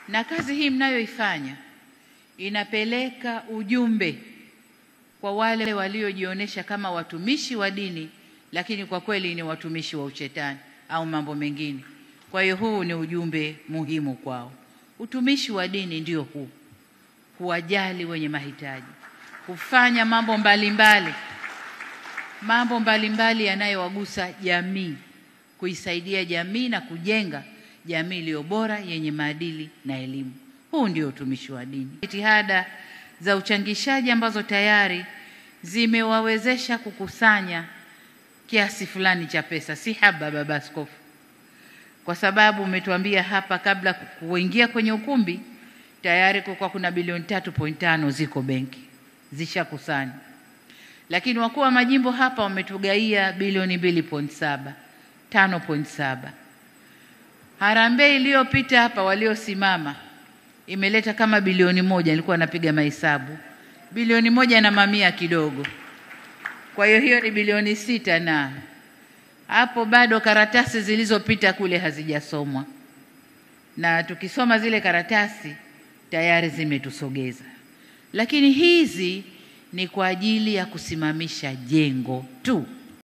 Na kazi hii mnayoifanya inapeleka ujumbe kwa wale waliojionyesha kama watumishi wa dini, lakini kwa kweli ni watumishi wa ushetani au mambo mengine. Kwa hiyo huu ni ujumbe muhimu kwao. Utumishi wa dini ndio huu: kuwajali wenye mahitaji, kufanya mambo mbalimbali yanayowagusa jamii, kuisaidia jamii na kujenga jamii iliyo bora yenye maadili na elimu. Huu ndio utumishi wa dini. Jitihada za uchangishaji ambazo tayari zimewawezesha kukusanya kiasi fulani cha pesa, si haba baba askofu, kwa sababu umetuambia hapa kabla kuingia kwenye ukumbi tayari kwa kuna bilioni 3.5 ziko benki zishakusanya, lakini wakuu wa majimbo hapa wametugaia bilioni 2.7, 5.7. Harambee iliyopita hapa waliosimama imeleta kama bilioni 1, nilikuwa napiga mahesabu, bilioni 1 na mamia kidogo. Kwa hiyo ni bilioni 6, na hapo bado karatasi zilizopita kule hazijasomwa, na tukisoma zile karatasi tayari zimetusogeza. Lakini hizi ni kwa ajili ya kusimamisha jengo tu.